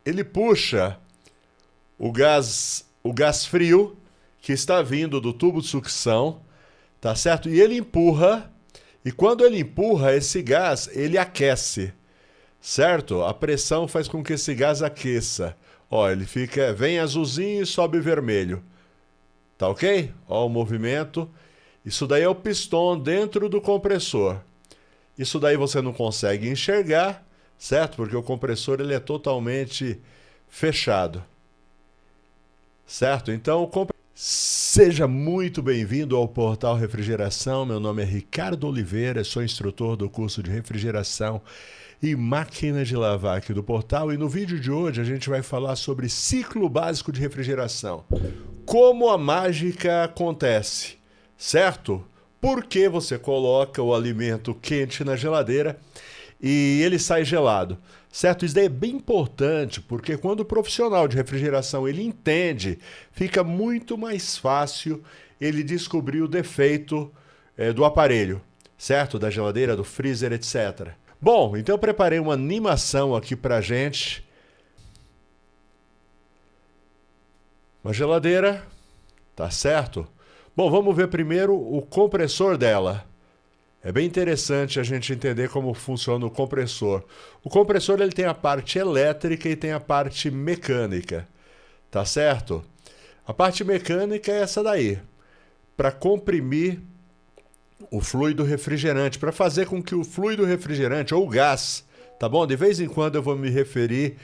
ele puxa o gás frio que está vindo do tubo de sucção, tá certo? E ele empurra, e quando ele empurra, esse gás, ele aquece, certo? A pressão faz com que esse gás aqueça. Ó, ele fica, vem azulzinho e sobe vermelho. Tá ok? Ó o movimento. Isso daí é o pistão dentro do compressor. Isso daí você não consegue enxergar, certo? Porque o compressor ele é totalmente fechado. Certo? Então, seja muito bem-vindo ao Portal Refrigeração. Meu nome é Ricardo Oliveira, sou instrutor do curso de refrigeração e máquina de lavar aqui do portal. E no vídeo de hoje a gente vai falar sobre ciclo básico de refrigeração. Como a mágica acontece, certo? Por que você coloca o alimento quente na geladeira e ele sai gelado? Certo? Isso daí é bem importante, porque quando o profissional de refrigeração ele entende, fica muito mais fácil ele descobrir o defeito do aparelho, certo? Da geladeira, do freezer, etc. Bom, então eu preparei uma animação aqui pra gente. Uma geladeira, tá certo? Bom, vamos ver primeiro o compressor dela. É bem interessante a gente entender como funciona o compressor. O compressor ele tem a parte elétrica e tem a parte mecânica, tá certo? A parte mecânica é essa daí, para comprimir o fluido refrigerante, para fazer com que o fluido refrigerante ou o gás, tá bom? De vez em quando eu vou me referir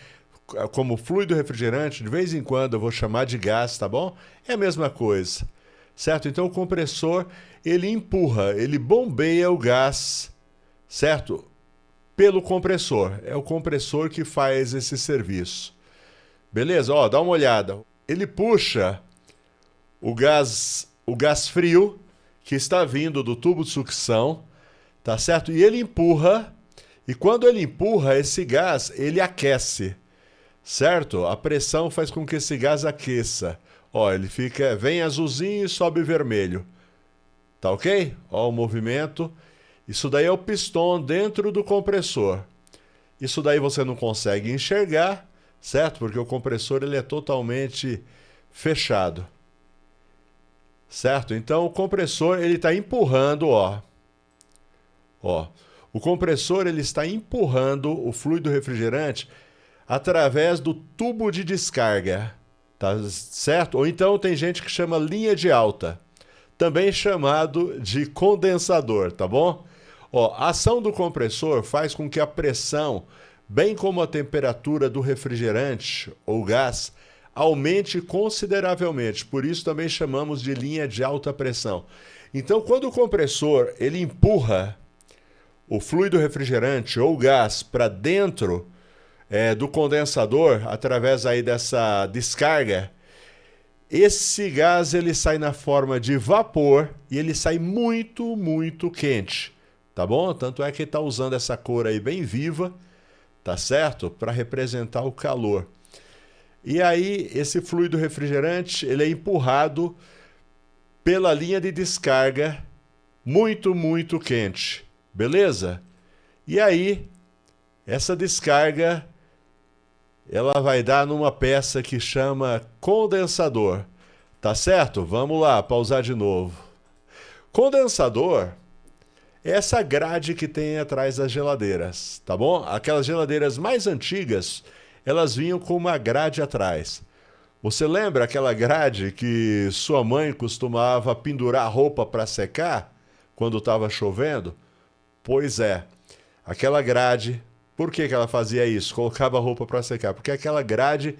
como fluido refrigerante, de vez em quando eu vou chamar de gás, tá bom? É a mesma coisa. Certo? Então o compressor, ele empurra, ele bombeia o gás, certo? Pelo compressor. É o compressor que faz esse serviço. Beleza? Ó, dá uma olhada. Ele puxa o gás frio que está vindo do tubo de sucção, tá certo? E ele empurra, e quando ele empurra, esse gás, ele aquece, certo? A pressão faz com que esse gás aqueça. Ó, ele fica, vem azulzinho e sobe vermelho. Tá ok? Ó o movimento. Isso daí é o pistão dentro do compressor. Isso daí você não consegue enxergar, certo? Porque o compressor ele é totalmente fechado. Certo? Então o compressor ele está empurrando, ó. O compressor ele está empurrando o fluido refrigerante através do tubo de descarga. Tá certo? Ou então tem gente que chama linha de alta, também chamado de condensador, tá bom? Ó, a ação do compressor faz com que a pressão, bem como a temperatura do refrigerante ou gás, aumente consideravelmente. Por isso também chamamos de linha de alta pressão. Então, quando o compressor ele empurra o fluido refrigerante ou gás para dentro do condensador, através aí dessa descarga, esse gás ele sai na forma de vapor e ele sai muito, muito quente, tá bom? Tanto é que ele está usando essa cor aí bem viva, tá certo? Para representar o calor. E aí esse fluido refrigerante ele é empurrado pela linha de descarga muito, muito quente, beleza? E aí essa descarga ela vai dar numa peça que chama condensador. Tá certo? Vamos lá, pausar de novo. Condensador é essa grade que tem atrás das geladeiras, tá bom? Aquelas geladeiras mais antigas, elas vinham com uma grade atrás. Você lembra aquela grade que sua mãe costumava pendurar roupa para secar quando estava chovendo? Pois é, aquela grade. Por que ela fazia isso? Colocava a roupa para secar. Porque aquela grade,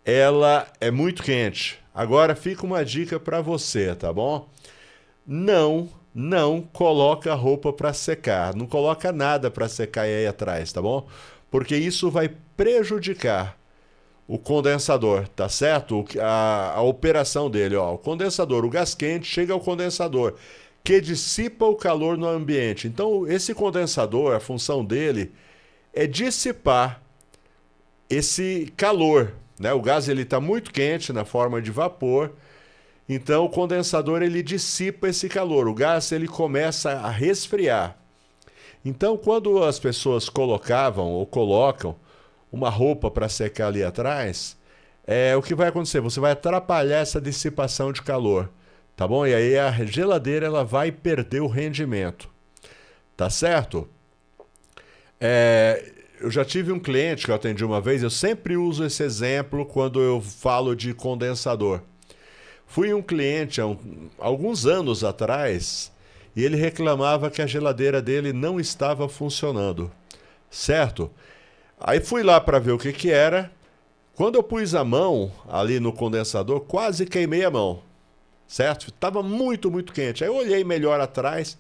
ela é muito quente. Agora fica uma dica para você, tá bom? Não coloca a roupa para secar. Não coloca nada para secar aí atrás, tá bom? Porque isso vai prejudicar o condensador, tá certo? A operação dele, ó. O condensador, o gás quente chega ao condensador, que dissipa o calor no ambiente. Então, esse condensador, a função dele é dissipar esse calor, né? O gás ele está muito quente na forma de vapor, então o condensador ele dissipa esse calor. O gás ele começa a resfriar. Então, quando as pessoas colocavam ou colocam uma roupa para secar ali atrás, o que vai acontecer? Você vai atrapalhar essa dissipação de calor, tá bom? E aí a geladeira ela vai perder o rendimento, tá certo? Eu já tive um cliente que eu atendi uma vez, eu sempre uso esse exemplo quando eu falo de condensador. Fui um cliente alguns anos atrás e ele reclamava que a geladeira dele não estava funcionando, certo? Aí fui lá para ver o que que era. Quando eu pus a mão ali no condensador, quase queimei a mão, certo? Estava muito, muito quente. Aí eu olhei melhor atrás,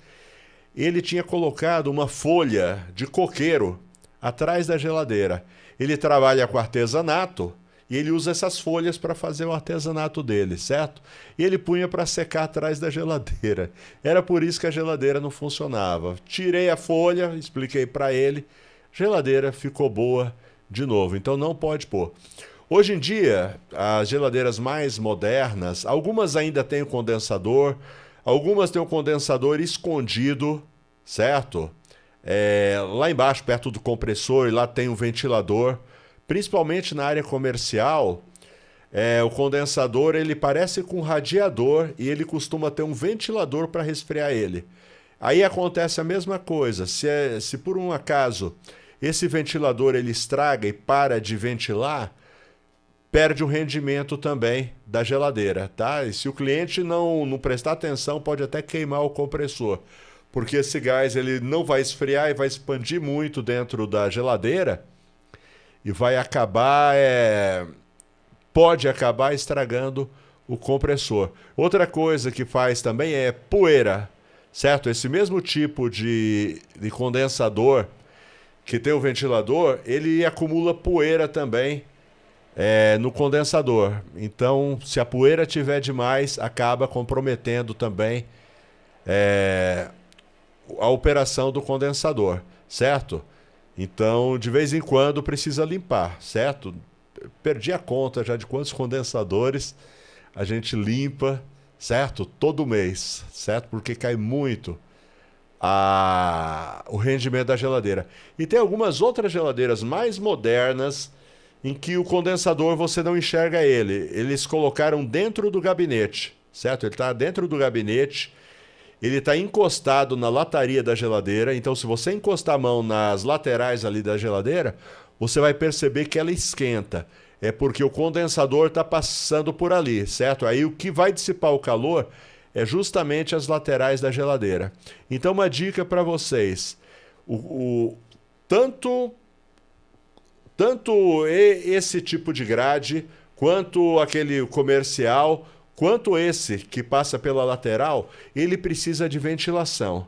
ele tinha colocado uma folha de coqueiro atrás da geladeira. Ele trabalha com artesanato e ele usa essas folhas para fazer o artesanato dele, certo? E ele punha para secar atrás da geladeira. Era por isso que a geladeira não funcionava. Tirei a folha, expliquei para ele, geladeira ficou boa de novo, então não pode pôr. Hoje em dia, as geladeiras mais modernas, algumas ainda têm o condensador, algumas têm o condensador escondido, certo? Lá embaixo, perto do compressor, lá tem um ventilador. Principalmente na área comercial, o condensador ele parece com um radiador e ele costuma ter um ventilador para resfriar ele. Aí acontece a mesma coisa. Se por um acaso esse ventilador ele estraga e para de ventilar, perde o rendimento também da geladeira, tá? E se o cliente não prestar atenção, pode até queimar o compressor, porque esse gás ele não vai esfriar e vai expandir muito dentro da geladeira e vai acabar, pode acabar estragando o compressor. Outra coisa que faz também é poeira, certo? Esse mesmo tipo de condensador que tem o ventilador, ele acumula poeira também no condensador. Então, se a poeira tiver demais, acaba comprometendo também a operação do condensador, certo? Então, de vez em quando, precisa limpar, certo? Perdi a conta já de quantos condensadores a gente limpa, certo? Todo mês, certo? Porque cai muito o rendimento da geladeira. E tem algumas outras geladeiras mais modernas em que o condensador você não enxerga ele. Eles colocaram dentro do gabinete, certo? Ele está dentro do gabinete, ele está encostado na lataria da geladeira, então se você encostar a mão nas laterais ali da geladeira, você vai perceber que ela esquenta. É porque o condensador está passando por ali, certo? Aí o que vai dissipar o calor é justamente as laterais da geladeira. Então uma dica para vocês, tanto esse tipo de grade, quanto aquele comercial, quanto esse que passa pela lateral, ele precisa de ventilação,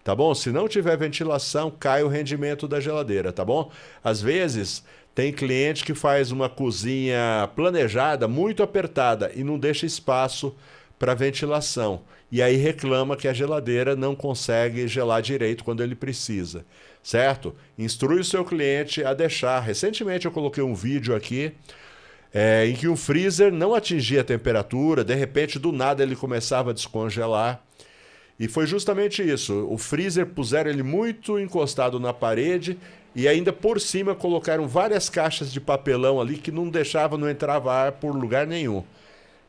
tá bom? Se não tiver ventilação, cai o rendimento da geladeira, tá bom? Às vezes, tem cliente que faz uma cozinha planejada, muito apertada, e não deixa espaço para ventilação. E aí reclama que a geladeira não consegue gelar direito quando ele precisa, certo? Instrui o seu cliente a deixar. Recentemente eu coloquei um vídeo aqui em que um freezer não atingia a temperatura, de repente do nada ele começava a descongelar. E foi justamente isso. O freezer puseram ele muito encostado na parede e ainda por cima colocaram várias caixas de papelão ali que não deixavam, não entrava ar por lugar nenhum.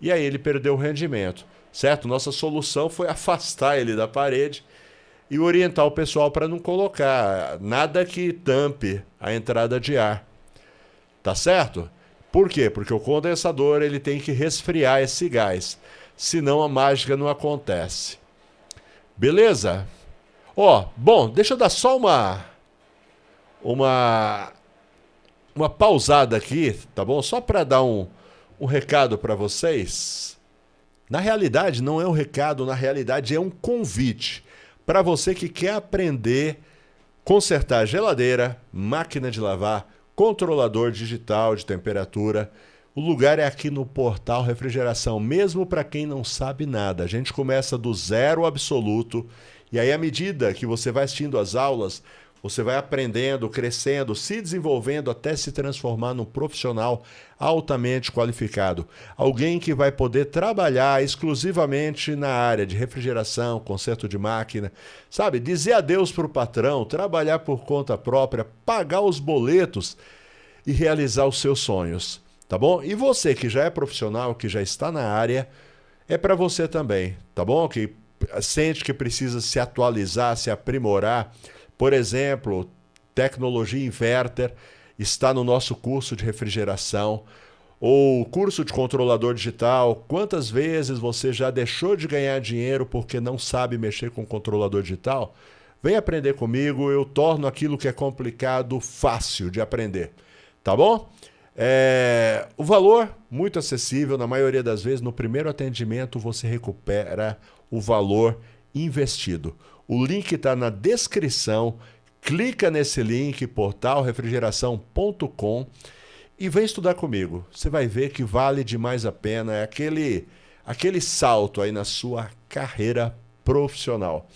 E aí ele perdeu o rendimento, certo? Nossa solução foi afastar ele da parede e orientar o pessoal para não colocar nada que tampe a entrada de ar. Tá certo? Por quê? Porque o condensador ele tem que resfriar esse gás, senão a mágica não acontece. Beleza? Bom, deixa eu dar só uma pausada aqui, tá bom? Só para dar um recado para vocês. Na realidade, não é um recado, na realidade é um convite para você que quer aprender a consertar geladeira, máquina de lavar, controlador digital de temperatura. O lugar é aqui no Portal Refrigeração, mesmo para quem não sabe nada. A gente começa do zero absoluto e aí à medida que você vai assistindo às aulas, você vai aprendendo, crescendo, se desenvolvendo até se transformar num profissional altamente qualificado. Alguém que vai poder trabalhar exclusivamente na área de refrigeração, conserto de máquina, sabe? Dizer adeus para o patrão, trabalhar por conta própria, pagar os boletos e realizar os seus sonhos, tá bom? E você que já é profissional, que já está na área, é para você também, tá bom? Que sente que precisa se atualizar, se aprimorar. Por exemplo, tecnologia inverter está no nosso curso de refrigeração, ou curso de controlador digital. Quantas vezes você já deixou de ganhar dinheiro porque não sabe mexer com controlador digital? Vem aprender comigo, eu torno aquilo que é complicado fácil de aprender, tá bom? O valor, muito acessível, na maioria das vezes, no primeiro atendimento você recupera o valor investido. O link está na descrição, clica nesse link, portalrefrigeração.com, e vem estudar comigo. Você vai ver que vale demais a pena, é aquele salto aí na sua carreira profissional.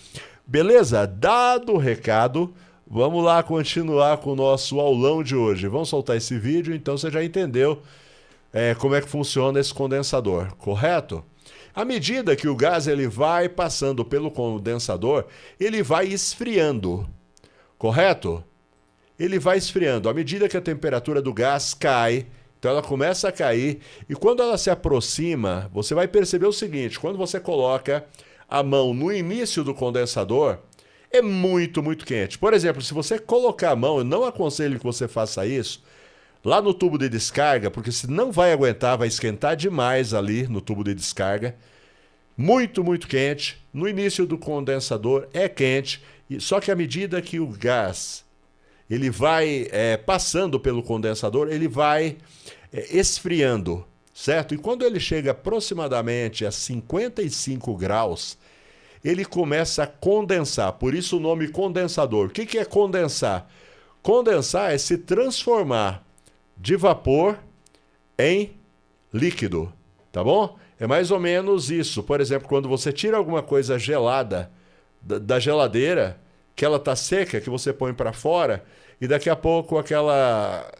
Beleza? Dado o recado, vamos lá continuar com o nosso aulão de hoje. Vamos soltar esse vídeo, então você já entendeu como é que funciona esse condensador, correto? À medida que o gás ele vai passando pelo condensador, ele vai esfriando, correto? Ele vai esfriando. À medida que a temperatura do gás cai, então ela começa a cair, e quando ela se aproxima, você vai perceber o seguinte: quando você coloca a mão no início do condensador, é muito, muito quente. Por exemplo, se você colocar a mão, eu não aconselho que você faça isso lá no tubo de descarga, porque você não vai aguentar, vai esquentar demais ali no tubo de descarga. Muito, muito quente. No início do condensador é quente, só que à medida que o gás ele vai passando pelo condensador, ele vai esfriando, certo? E quando ele chega aproximadamente a 55 graus, ele começa a condensar, por isso o nome condensador. O que é condensar? Condensar é se transformar de vapor em líquido, tá bom? É mais ou menos isso. Por exemplo, quando você tira alguma coisa gelada da geladeira, que ela está seca, que você põe para fora, e daqui a pouco aquela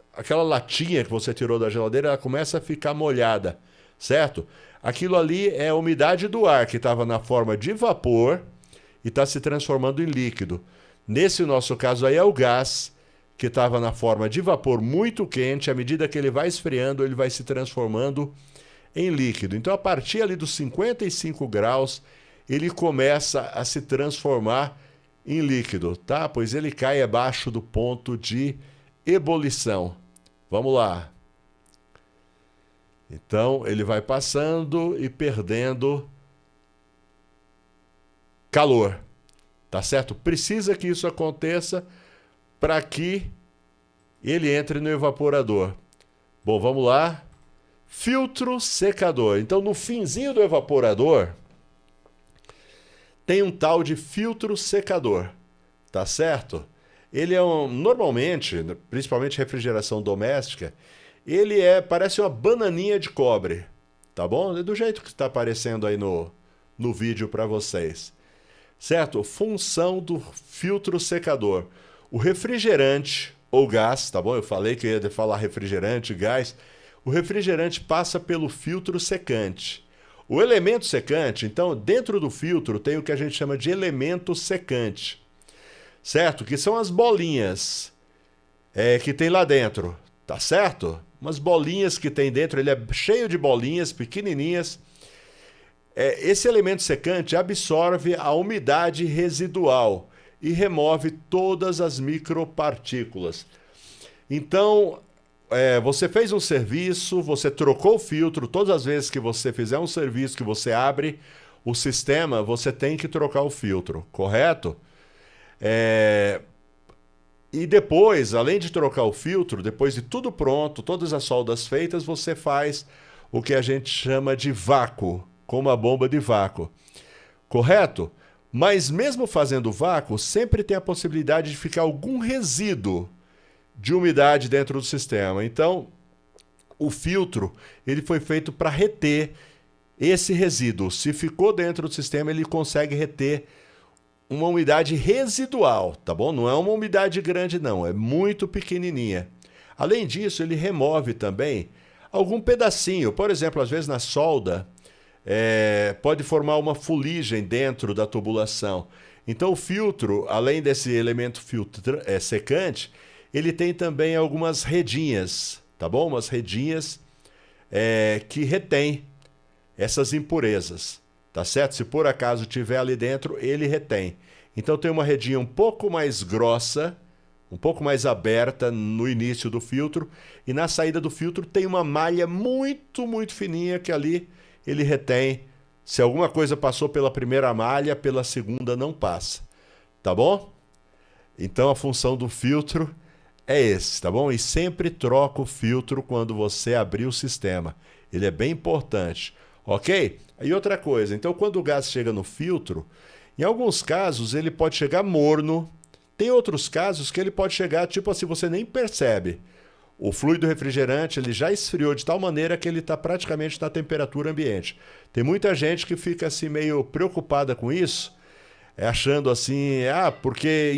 latinha que você tirou da geladeira, ela começa a ficar molhada, certo? Aquilo ali é a umidade do ar que estava na forma de vapor e está se transformando em líquido. Nesse nosso caso aí é o gás que estava na forma de vapor muito quente. À medida que ele vai esfriando, ele vai se transformando em líquido. Então, a partir ali dos 55 graus, ele começa a se transformar em líquido, tá? Pois ele cai abaixo do ponto de ebulição. Vamos lá. Então, ele vai passando e perdendo calor, tá certo? Precisa que isso aconteça para que ele entre no evaporador. Bom, vamos lá. Filtro secador. Então, no finzinho do evaporador, tem um tal de filtro secador, tá certo? Ele é normalmente, principalmente refrigeração doméstica, ele parece uma bananinha de cobre, tá bom? Do jeito que está aparecendo aí no vídeo para vocês, certo? Função do filtro secador. O refrigerante ou gás, tá bom? Eu falei que ia falar refrigerante, gás. O refrigerante passa pelo filtro secante. O elemento secante, então, dentro do filtro tem o que a gente chama de elemento secante, certo? Que são as bolinhas que tem lá dentro, tá certo? Umas bolinhas que tem dentro, ele é cheio de bolinhas pequenininhas. Esse elemento secante absorve a umidade residual e remove todas as micropartículas. Então, você fez um serviço, você trocou o filtro. Todas as vezes que você fizer um serviço, que você abre o sistema, você tem que trocar o filtro, correto? E depois, além de trocar o filtro, depois de tudo pronto, todas as soldas feitas, você faz o que a gente chama de vácuo, com uma bomba de vácuo, correto? Mas mesmo fazendo vácuo, sempre tem a possibilidade de ficar algum resíduo de umidade dentro do sistema. Então, o filtro ele foi feito para reter esse resíduo. Se ficou dentro do sistema, ele consegue reter uma umidade residual, tá bom? Não é uma umidade grande, não. É muito pequenininha. Além disso, ele remove também algum pedacinho. Por exemplo, às vezes na solda, pode formar uma fuligem dentro da tubulação. Então, o filtro, além desse elemento secante, ele tem também algumas redinhas, tá bom? Umas redinhas que retém essas impurezas, tá certo? Se por acaso tiver ali dentro, ele retém. Então tem uma redinha um pouco mais grossa, um pouco mais aberta no início do filtro, e na saída do filtro tem uma malha muito, muito fininha que ali ele retém. Se alguma coisa passou pela primeira malha, pela segunda não passa, tá bom? Então a função do filtro é esse, tá bom? E sempre troca o filtro quando você abrir o sistema. Ele é bem importante, ok? E outra coisa, então quando o gás chega no filtro, em alguns casos ele pode chegar morno, tem outros casos que ele pode chegar tipo assim, você nem percebe. O fluido refrigerante ele já esfriou de tal maneira que ele está praticamente na temperatura ambiente. Tem muita gente que fica assim meio preocupada com isso, achando assim, porque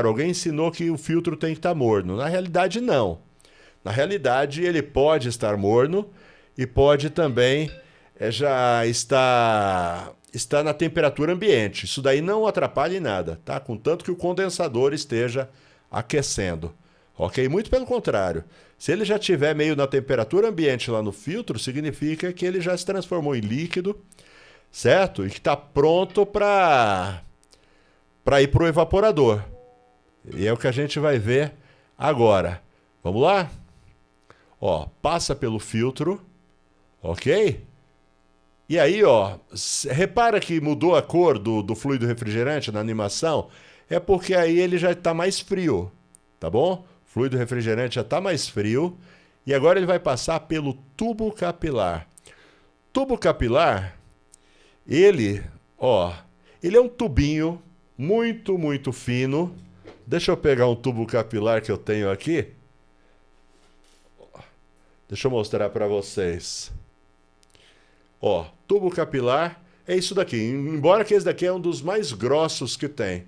alguém ensinou que o filtro tem que estar morno. Na realidade, não. Na realidade, ele pode estar morno e pode também já estar na temperatura ambiente. Isso daí não atrapalha em nada, tá? Contanto que o condensador esteja aquecendo. Ok? Muito pelo contrário. Se ele já estiver meio na temperatura ambiente lá no filtro, significa que ele já se transformou em líquido, certo? E que está pronto para ir para o evaporador. E é o que a gente vai ver agora. Vamos lá? Ó, passa pelo filtro, ok? E aí, ó, repara que mudou a cor do fluido refrigerante na animação? É porque aí ele já está mais frio, tá bom? O fluido refrigerante já está mais frio e agora ele vai passar pelo tubo capilar. Tubo capilar, ele é um tubinho muito, muito fino. Deixa eu pegar um tubo capilar que eu tenho aqui. Deixa eu mostrar para vocês. Ó, tubo capilar é isso daqui. Embora que esse daqui é um dos mais grossos que tem.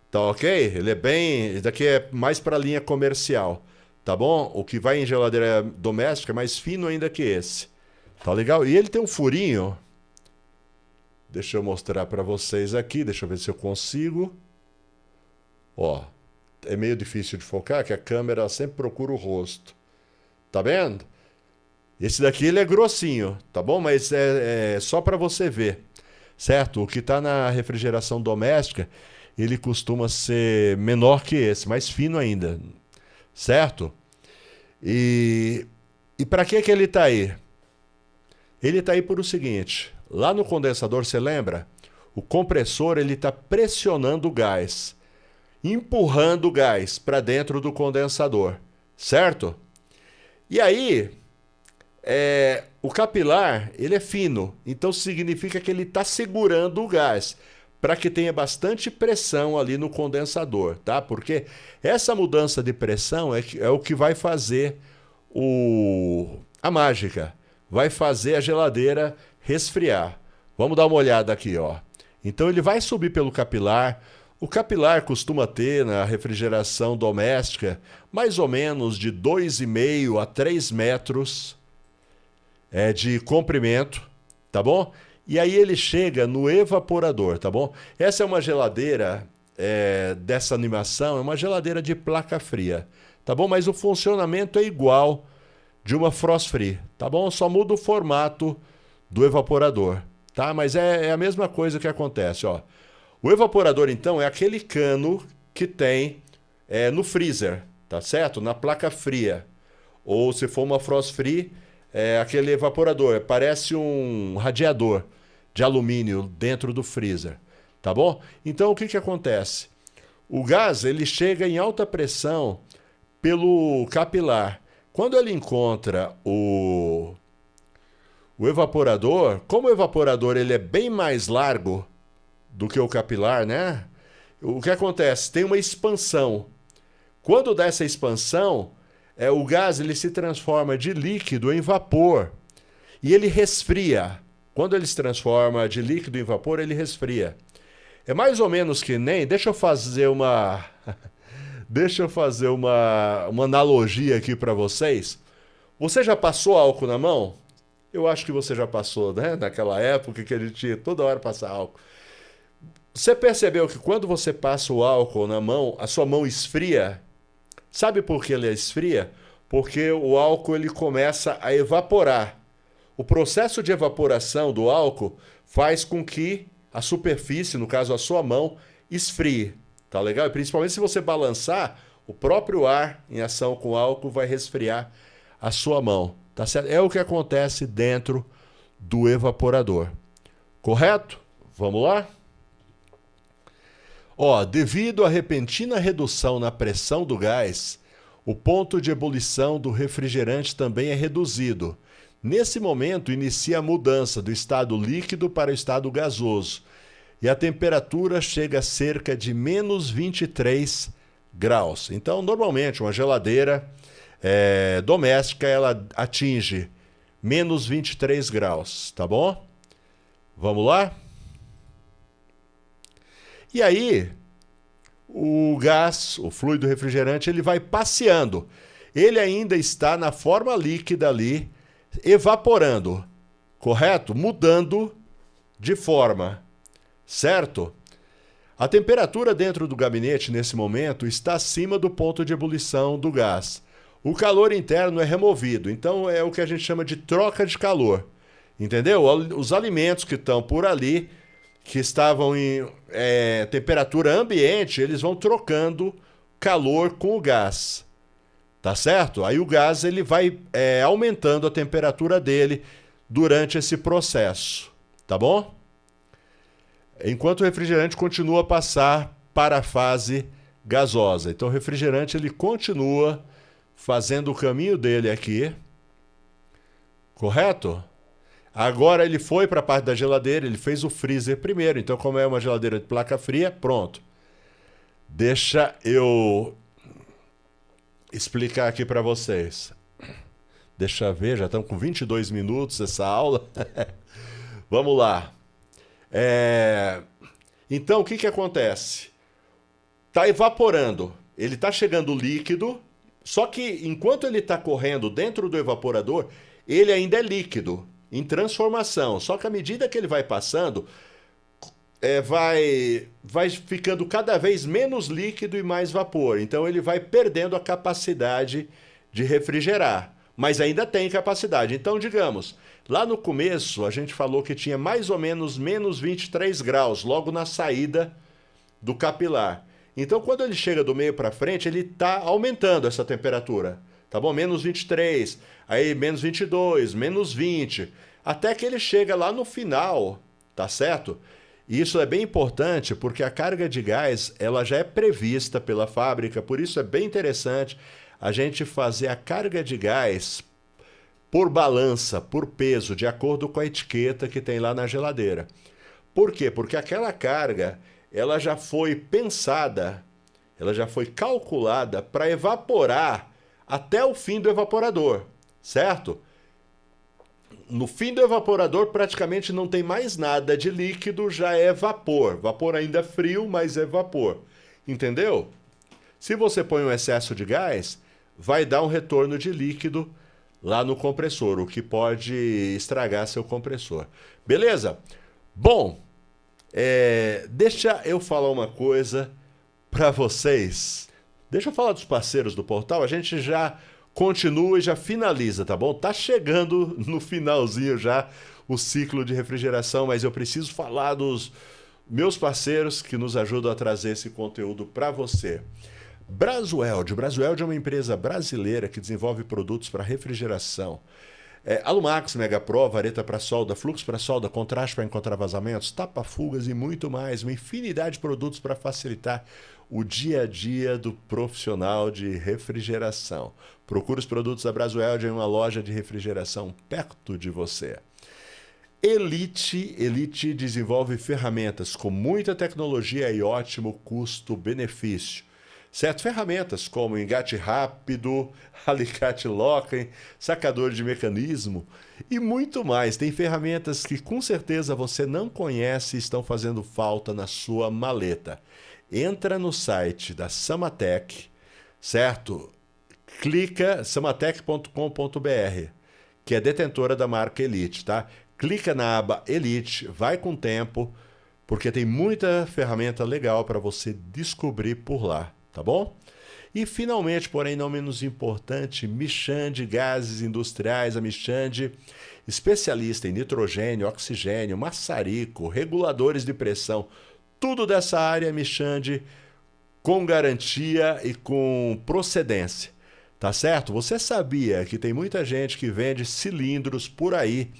Tá ok? Esse daqui é mais para a linha comercial. Tá bom? O que vai em geladeira doméstica é mais fino ainda que esse. Tá legal? E ele tem um furinho. Deixa eu mostrar para vocês aqui. Deixa eu ver se eu consigo. Ó, é meio difícil de focar, que a câmera sempre procura o rosto. Tá vendo? Esse daqui ele é grossinho, tá bom? Mas é só para você ver, certo? O que está na refrigeração doméstica, ele costuma ser menor que esse, mais fino ainda, certo? E para que ele está aí? Ele está aí por o seguinte, lá no condensador, você lembra? O compressor ele está pressionando o gás, empurrando o gás para dentro do condensador, certo? E aí, o capilar ele é fino, então significa que ele está segurando o gás para que tenha bastante pressão ali no condensador, tá? Porque essa mudança de pressão é o que vai fazer a mágica, vai fazer a geladeira resfriar. Vamos dar uma olhada aqui, ó. Então ele vai subir pelo capilar. O capilar costuma ter na refrigeração doméstica mais ou menos de 2,5 a 3 metros de comprimento, tá bom? E aí ele chega no evaporador, tá bom? Essa é uma geladeira dessa animação, é uma geladeira de placa fria, tá bom? Mas o funcionamento é igual de uma frost free, tá bom? Só muda o formato do evaporador, tá? Mas é a mesma coisa que acontece, ó. O evaporador, então, é aquele cano que tem no freezer, tá certo? Na placa fria. Ou se for uma frost free, é aquele evaporador, parece um radiador de alumínio dentro do freezer, tá bom? Então, o que acontece? O gás, ele chega em alta pressão pelo capilar. Quando ele encontra o evaporador, como o evaporador ele é bem mais largo do que o capilar, né? O que acontece? Tem uma expansão. Quando dá essa expansão, o gás ele se transforma de líquido em vapor e ele resfria. Quando ele se transforma de líquido em vapor, ele resfria. É mais ou menos que nem... Deixa eu fazer uma analogia aqui para vocês. Você já passou álcool na mão? Eu acho que você já passou, né? Naquela época que a gente ia toda hora passar álcool. Você percebeu que quando você passa o álcool na mão, a sua mão esfria? Sabe por que ele esfria? Porque o álcool ele começa a evaporar. O processo de evaporação do álcool faz com que a superfície, no caso a sua mão, esfrie. Tá legal? E principalmente se você balançar, o próprio ar em ação com o álcool vai resfriar a sua mão. Tá certo? É o que acontece dentro do evaporador. Correto? Vamos lá? Devido à repentina redução na pressão do gás, o ponto de ebulição do refrigerante também é reduzido. Nesse momento, inicia a mudança do estado líquido para o estado gasoso e a temperatura chega a cerca de menos 23 graus. Então, normalmente, uma geladeira doméstica ela atinge menos 23 graus, tá bom? Vamos lá? E aí, o gás, o fluido refrigerante, ele vai passeando. Ele ainda está na forma líquida ali, evaporando, correto? Mudando de forma, certo? A temperatura dentro do gabinete, nesse momento, está acima do ponto de ebulição do gás. O calor interno é removido, então é o que a gente chama de troca de calor, entendeu? Os alimentos que estão por ali, que estavam em temperatura ambiente, eles vão trocando calor com o gás, tá certo? Aí o gás ele vai aumentando a temperatura dele durante esse processo, tá bom? Enquanto o refrigerante continua a passar para a fase gasosa. Então o refrigerante ele continua fazendo o caminho dele aqui, correto? Agora ele foi para a parte da geladeira, ele fez o freezer primeiro. Então, como é uma geladeira de placa fria, pronto. Deixa eu explicar aqui para vocês. Deixa eu ver, já estamos com 22 minutos essa aula. Vamos lá. Então, o que acontece? Está evaporando. Ele está chegando líquido, só que enquanto ele está correndo dentro do evaporador, ele ainda é líquido, em transformação. Só que à medida que ele vai passando, vai ficando cada vez menos líquido e mais vapor. Então ele vai perdendo a capacidade de refrigerar, mas ainda tem capacidade. Então, digamos, lá no começo a gente falou que tinha mais ou menos menos 23 graus, logo na saída do capilar. Então, quando ele chega do meio para frente, ele está aumentando essa temperatura. Tá bom? Menos 23, aí menos 22, menos 20, até que ele chega lá no final, tá certo? E isso é bem importante porque a carga de gás ela já é prevista pela fábrica, por isso é bem interessante a gente fazer a carga de gás por balança, por peso, de acordo com a etiqueta que tem lá na geladeira. Por quê? Porque aquela carga ela já foi pensada, ela já foi calculada para evaporar até o fim do evaporador, certo? No fim do evaporador praticamente não tem mais nada de líquido, já é vapor. Vapor ainda frio, mas é vapor. Entendeu? Se você põe um excesso de gás, vai dar um retorno de líquido lá no compressor, o que pode estragar seu compressor. Beleza? Bom, deixa eu falar uma coisa para vocês. Deixa eu falar dos parceiros do portal, a gente já continua e já finaliza, tá bom? Tá chegando no finalzinho já o ciclo de refrigeração, mas eu preciso falar dos meus parceiros que nos ajudam a trazer esse conteúdo para você. Brasueld. Brasueld é uma empresa brasileira que desenvolve produtos para refrigeração. Alumax, Mega Pro, vareta para solda, fluxo para solda, contraste para encontrar vazamentos, tapa-fugas e muito mais. Uma infinidade de produtos para facilitar o dia a dia do profissional de refrigeração. Procure os produtos da Brasueld em uma loja de refrigeração perto de você. Elite desenvolve ferramentas com muita tecnologia e ótimo custo-benefício. Certo? Ferramentas como engate rápido, alicate locking, sacador de mecanismo e muito mais. Tem ferramentas que com certeza você não conhece e estão fazendo falta na sua maleta. Entra no site da Samatec, certo? Clica samatec.com.br, que é detentora da marca Elite, tá? Clica na aba Elite, vai com tempo, porque tem muita ferramenta legal para você descobrir por lá. Tá bom? E finalmente, porém não menos importante, Michande Gases Industriais, a Michande, especialista em nitrogênio, oxigênio, maçarico, reguladores de pressão, tudo dessa área, Michande, com garantia e com procedência, tá certo? Você sabia que tem muita gente que vende cilindros por aí,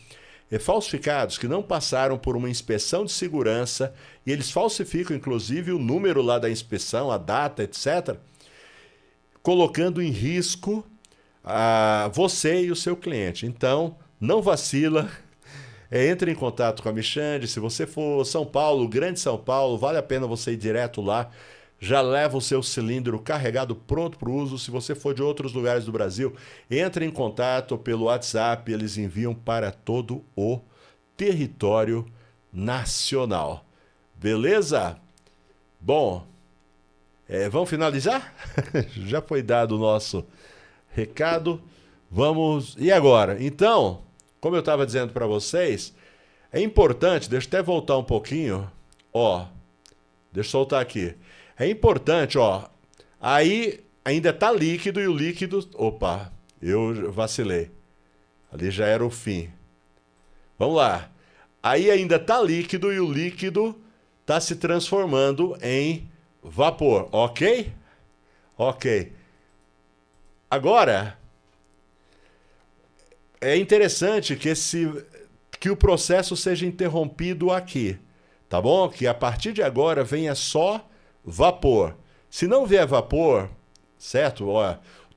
falsificados, que não passaram por uma inspeção de segurança, e eles falsificam inclusive o número lá da inspeção, a data, etc., colocando em risco você e o seu cliente. Então, não vacila, entre em contato com a Michande. Se você for São Paulo, Grande São Paulo, vale a pena você ir direto lá, já leva o seu cilindro carregado pronto para o uso. Se você for de outros lugares do Brasil, entre em contato pelo WhatsApp, eles enviam para todo o território nacional. Beleza? Bom, vamos finalizar? Já foi dado o nosso recado. Vamos... E agora? Então, como eu estava dizendo para vocês, é importante, deixa eu até voltar um pouquinho, deixa eu soltar aqui. É importante, aí ainda está líquido e o líquido... Opa, eu vacilei. Ali já era o fim. Vamos lá. Aí ainda está líquido e o líquido está se transformando em vapor, ok? Ok. Agora, é interessante que o processo seja interrompido aqui, tá bom? Que a partir de agora venha só vapor. Se não vier vapor, certo?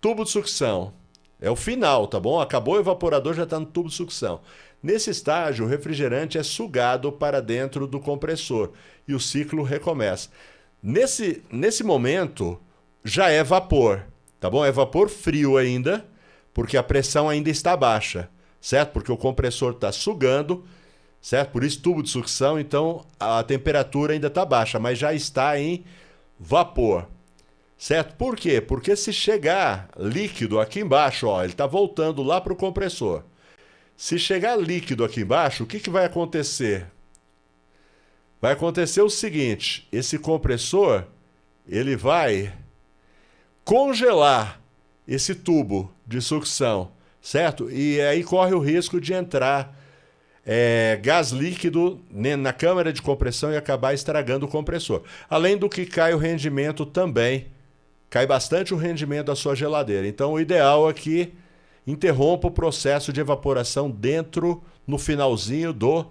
Tubo de sucção é o final, tá bom? Acabou o evaporador, já está no tubo de sucção. Nesse estágio, o refrigerante é sugado para dentro do compressor e o ciclo recomeça. Nesse momento, já é vapor, tá bom? É vapor frio ainda, porque a pressão ainda está baixa, certo? Porque o compressor está sugando, certo? Por isso tubo de sucção, então a temperatura ainda está baixa, mas já está em vapor, certo? Por quê? Porque se chegar líquido aqui embaixo, ele está voltando lá para o compressor. Se chegar líquido aqui embaixo, o que vai acontecer? Vai acontecer o seguinte, esse compressor, ele vai congelar esse tubo de sucção, certo? E aí corre o risco de entrar gás líquido na câmara de compressão e acabar estragando o compressor. Além do que cai o rendimento também, cai bastante o rendimento da sua geladeira. Então o ideal é que interrompa o processo de evaporação no finalzinho do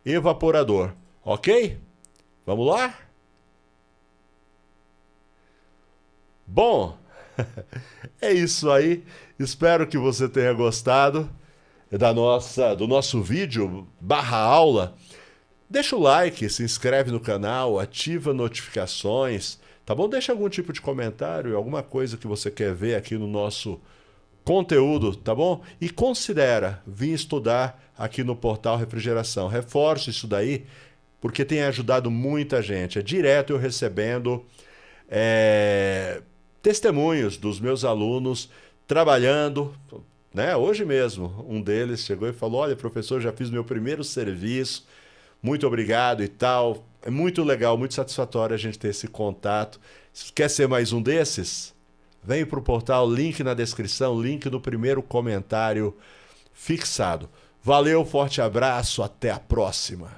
evaporador. Ok? Vamos lá? Bom, é isso aí. Espero que você tenha gostado do nosso vídeo /aula. Deixa o like, se inscreve no canal, ativa notificações, tá bom? Deixa algum tipo de comentário, alguma coisa que você quer ver aqui no nosso conteúdo, tá bom? E considera vir estudar aqui no Portal Refrigeração. Reforço isso daí, porque tem ajudado muita gente. É direto eu recebendo testemunhos dos meus alunos trabalhando, né? Hoje mesmo, um deles chegou e falou, olha, professor, já fiz meu primeiro serviço, muito obrigado e tal. É muito legal, muito satisfatório a gente ter esse contato. Quer ser mais um desses? Vem para o portal, link na descrição, link no primeiro comentário fixado. Valeu, forte abraço, até a próxima.